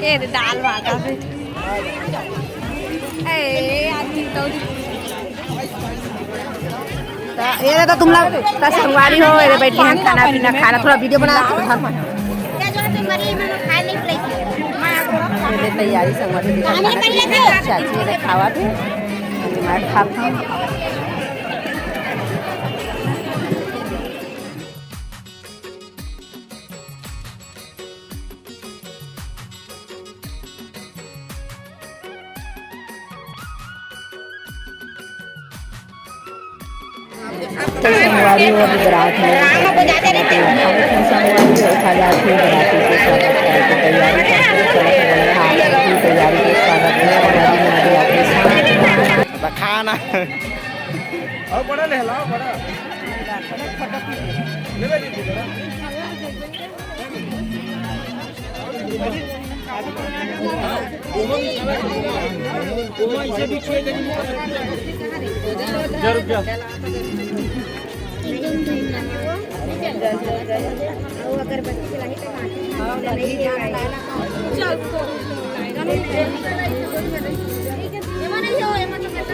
ये दाल बाटा से ये देखो तुम लोग संगवारी हो, ये बैठी हैं खाना पीना खाना, थोड़ा वीडियो बना तैयारी संगवारी चाची खावा थे खाता संगवारी हो बरात में संगवारी उठा जाती है बराती के स्वागत की तैयारी तैयारी के स्वागत में खाना और बड़ा ले लाओ बड़ा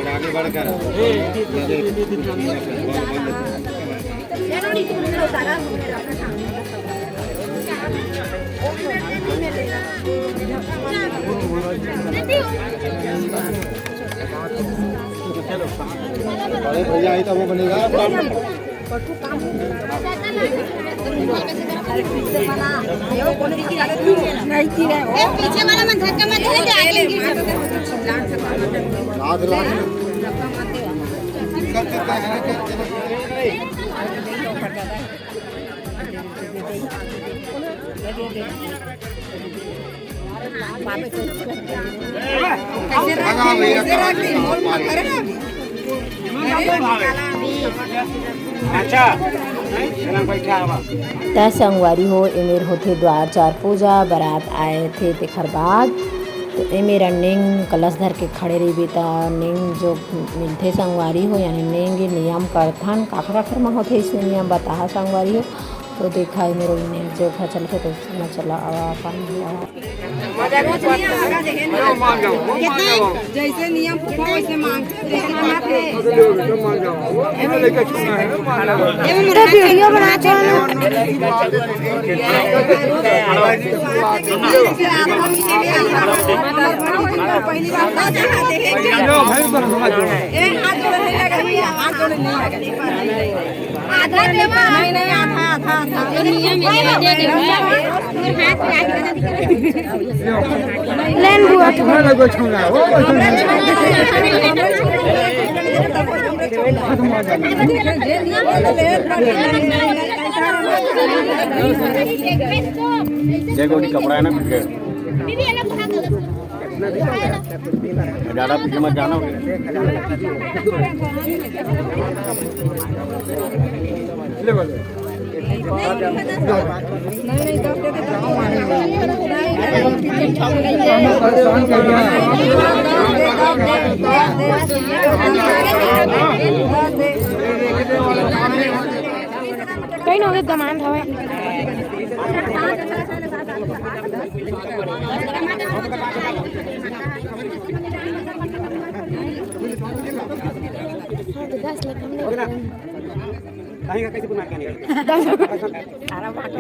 आगे बढ़कर भैया आई तो वो बनेगा पीछे वाला मन धक्का मत दे आगे तय संगवारी हो एमेर होथे द्वार चार पूजा बारात आए थे तेखर बाद तो एमेर निंग कलश धर के खड़े रही ता निंग जो मिलथे संगवारी हो यानी निंग नियम करथन काखर काखर में होथे इसमें नियम बताहा संगवारी हो तो देखा है मेरे जो घर चलते तो मैं चला जैसे नियम वैसे वीडियो बनाते आधा देवा नहीं आधा आधा नियम दे लेन बुआ तुम्हारा लगो छोड़ा हो देखो कि कपड़ा है ना फिर ज़्यादा पीछे मत जाना कहीं ना दमान था कहीं का कैसे बुना के नहीं मामा कितना है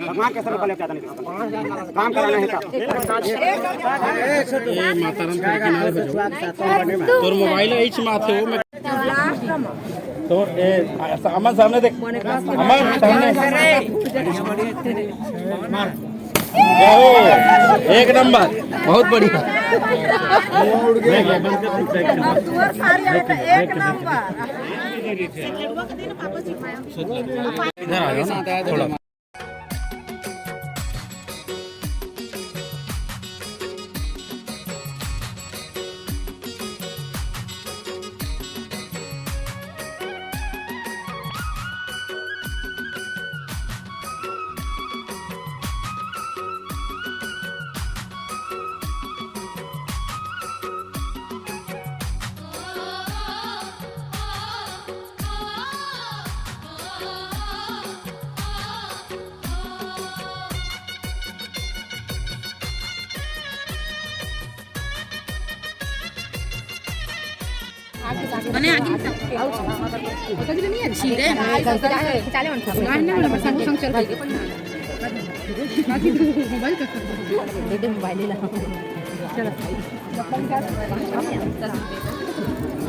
भगवान के सर पहले काम कराना है तोर मोबाइल एच माथे हो तो अमन सामने देख अमन सामने एक नंबर बहुत बढ़िया इधर आ जाओ थोड़ा મને આગી છીરે ચાલે મન ખાવ ના ના સંગ સંગ ચલ ભાઈ બાકી મોબાઈલ का दे दे मोबाइल ले ला चलो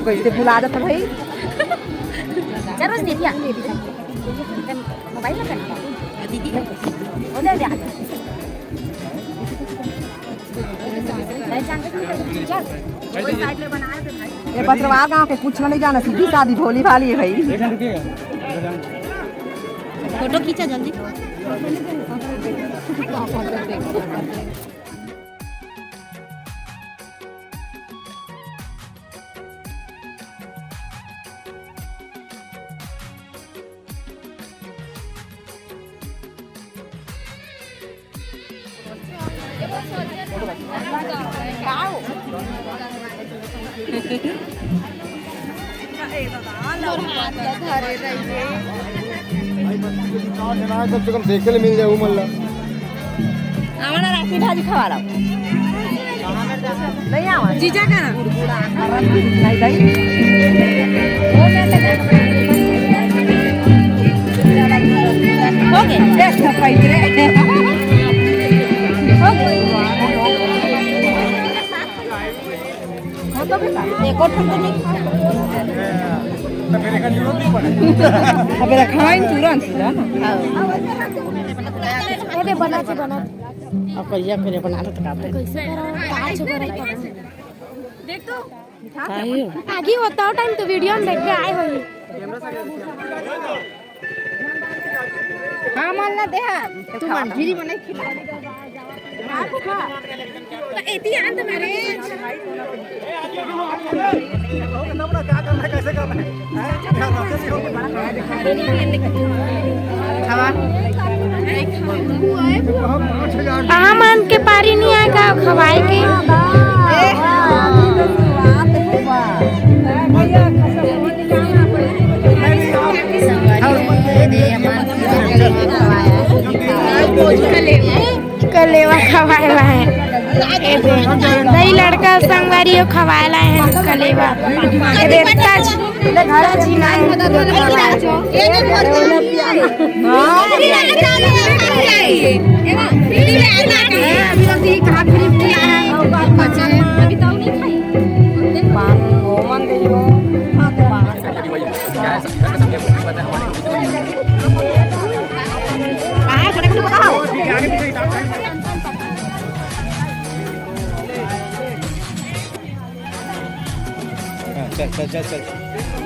कैसे भुला दे भाई जरूर दे दिया मोबाइल का दीदी हो दे दे ये बतरवा गाँव के कुछ नहीं जाना सीधी शादी भोली भाली है भाई फोटो खींचा जल्दी कम से कम देखे ले मिल जाए मल्ला आवाना राखी भाजी खवा लो नहीं आवा जीजा का नहीं दई हो गए देख पाई रे हो गए हो तो देखो ठंड नहीं अबे रखाइन तुरंत ना अरे बना अब कहिया फिर बना लो तो कैसे काज करे देख तो आगे बताओ टाइम तो वीडियो में देख के आए हो हां मान ना दे तू मंजूरी बने खिला आप खा तो एती आंत मारे कैसे करना है कहाँ मान के पारी नहीं आएगा खवाए के कलेवा खवाएला है दही लड़का संगवारी खवाएला है कलेवा चल